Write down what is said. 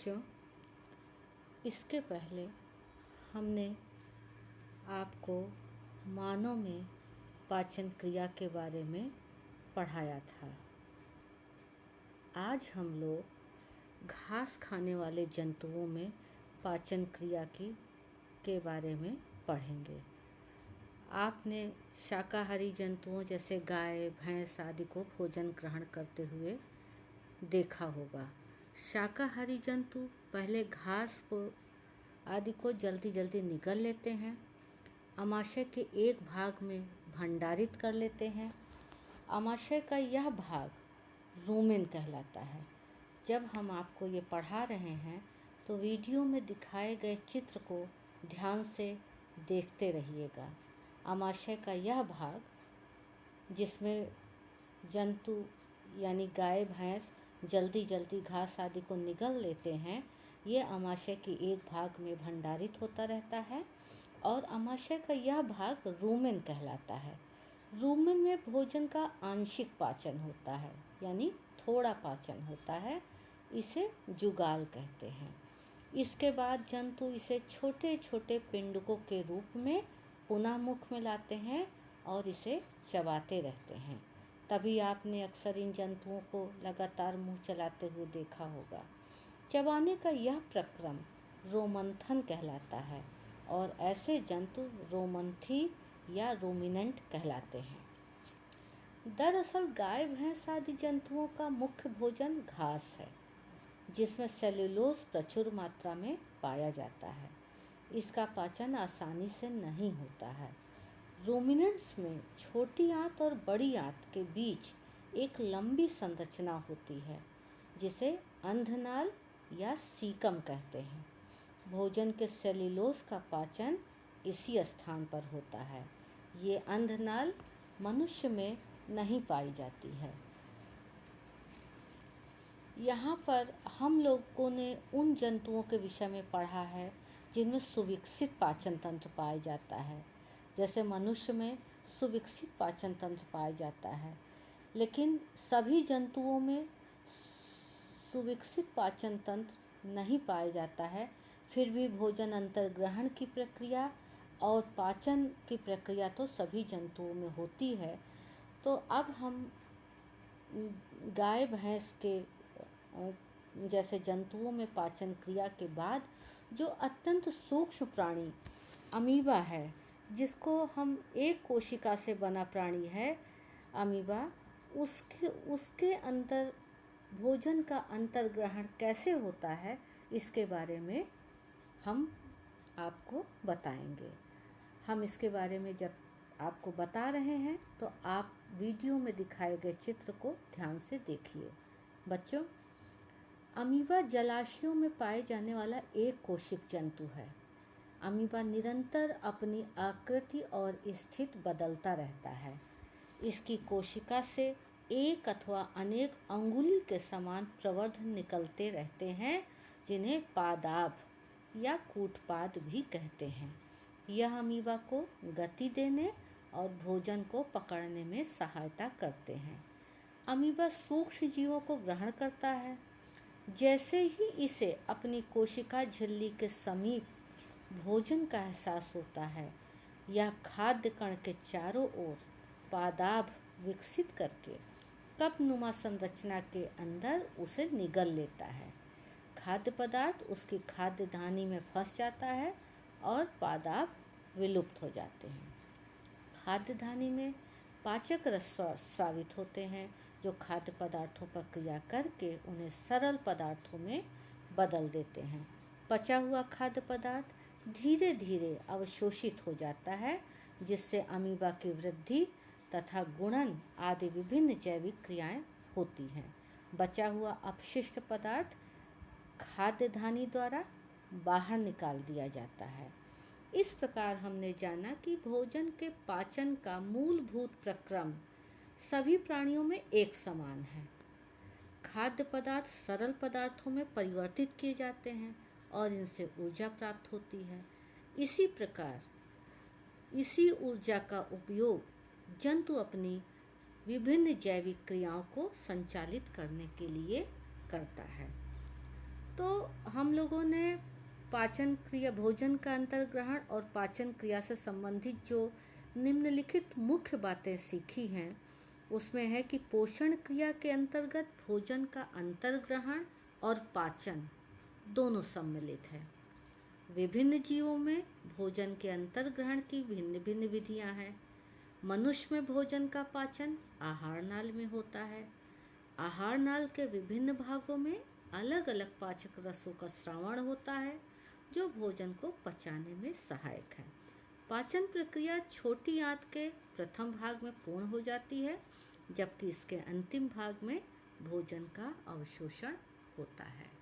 बच्चों, इसके पहले हमने आपको मानव में पाचन क्रिया के बारे में पढ़ाया था। आज हम लोग घास खाने वाले जंतुओं में पाचन क्रिया के बारे में पढ़ेंगे। आपने शाकाहारी जंतुओं जैसे गाय, भैंस आदि को भोजन ग्रहण करते हुए देखा होगा। शाकाहारी जंतु पहले घास आदि को जल्दी जल्दी निगल लेते हैं, आमाशय के एक भाग में भंडारित कर लेते हैं। आमाशय का यह भाग रूमेन कहलाता है। जब हम आपको ये पढ़ा रहे हैं तो वीडियो में दिखाए गए चित्र को ध्यान से देखते रहिएगा। आमाशय का यह भाग जिसमें जंतु यानी गाय, भैंस जल्दी जल्दी घास आदि को निगल लेते हैं, ये आमाशय के एक भाग में भंडारित होता रहता है और आमाशय का यह भाग रूमेन कहलाता है। रूमेन में भोजन का आंशिक पाचन होता है, यानी थोड़ा पाचन होता है। इसे जुगाल कहते हैं। इसके बाद जंतु इसे छोटे छोटे पिंडकों के रूप में पुनः मुख में लाते हैं और इसे चबाते रहते हैं। तभी आपने अक्सर इन जंतुओं को लगातार मुंह चलाते हुए देखा होगा। चबाने का यह प्रक्रम रोमंथन कहलाता है और ऐसे जंतु रोमंथी या रोमिनेंट कहलाते हैं। दरअसल गाय, भैंस आदि जंतुओं का मुख्य भोजन घास है, जिसमें सेल्यूलोज प्रचुर मात्रा में पाया जाता है। इसका पाचन आसानी से नहीं होता है। रूमिनेंट्स में छोटी आंत और बड़ी आंत के बीच एक लंबी संरचना होती है, जिसे अंधनाल या सीकम कहते हैं। भोजन के सेल्यूलोज का पाचन इसी स्थान पर होता है। ये अंधनाल मनुष्य में नहीं पाई जाती है। यहाँ पर हम लोगों ने उन जंतुओं के विषय में पढ़ा है जिनमें सुविकसित पाचन तंत्र पाया जाता है। जैसे मनुष्य में सुविकसित पाचन तंत्र पाया जाता है, लेकिन सभी जंतुओं में सुविकसित पाचन तंत्र नहीं पाया जाता है। फिर भी भोजन अंतर्ग्रहण की प्रक्रिया और पाचन की प्रक्रिया तो सभी जंतुओं में होती है। तो अब हम गाय, भैंस के जैसे जंतुओं में पाचन क्रिया के बाद जो अत्यंत सूक्ष्म प्राणी अमीबा है, जिसको हम एक कोशिका से बना प्राणी है अमीबा, उसके अंदर भोजन का अंतर्ग्रहण कैसे होता है, इसके बारे में हम आपको बताएंगे। हम इसके बारे में जब आपको बता रहे हैं तो आप वीडियो में दिखाए गए चित्र को ध्यान से देखिए। बच्चों, अमीबा जलाशयों में पाए जाने वाला एक कोशिक जंतु है। अमीबा निरंतर अपनी आकृति और स्थिति बदलता रहता है। इसकी कोशिका से एक अथवा अनेक अंगुली के समान प्रवर्ध निकलते रहते हैं, जिन्हें पादाभ या कूटपाद भी कहते हैं। यह अमीबा को गति देने और भोजन को पकड़ने में सहायता करते हैं। अमीबा सूक्ष्म जीवों को ग्रहण करता है। जैसे ही इसे अपनी कोशिका झिल्ली के समीप भोजन का एहसास होता है, यह खाद्य कण के चारों ओर पादाभ विकसित करके कपनुमा संरचना के अंदर उसे निगल लेता है। खाद्य पदार्थ उसकी खाद्य धानी में फंस जाता है और पादाभ विलुप्त हो जाते हैं। खाद्य धानी में पाचक रस स्रावित होते हैं, जो खाद्य पदार्थों पर क्रिया करके उन्हें सरल पदार्थों में बदल देते हैं। पचा हुआ खाद्य पदार्थ धीरे धीरे अवशोषित हो जाता है, जिससे अमीबा की वृद्धि तथा गुणन आदि विभिन्न जैविक क्रियाएं होती हैं। बचा हुआ अपशिष्ट पदार्थ खाद्य धानी द्वारा बाहर निकाल दिया जाता है। इस प्रकार हमने जाना कि भोजन के पाचन का मूलभूत प्रक्रम सभी प्राणियों में एक समान है। खाद्य पदार्थ सरल पदार्थों में परिवर्तित किए जाते हैं और इनसे ऊर्जा प्राप्त होती है। इसी प्रकार इसी ऊर्जा का उपयोग जंतु अपनी विभिन्न जैविक क्रियाओं को संचालित करने के लिए करता है। तो हम लोगों ने पाचन क्रिया, भोजन का अंतर्ग्रहण और पाचन क्रिया से संबंधित जो निम्नलिखित मुख्य बातें सीखी हैं, उसमें है कि पोषण क्रिया के अंतर्गत भोजन का अंतर्ग्रहण और पाचन दोनों सम्मिलित है। विभिन्न जीवों में भोजन के अंतर्ग्रहण की भिन्न भिन्न विधियां हैं। मनुष्य में भोजन का पाचन आहार नाल में होता है। आहार नाल के विभिन्न भागों में अलग अलग पाचक रसों का श्रावण होता है जो भोजन को पचाने में सहायक है। पाचन प्रक्रिया छोटी आंत के प्रथम भाग में पूर्ण हो जाती है, जबकि इसके अंतिम भाग में भोजन का अवशोषण होता है।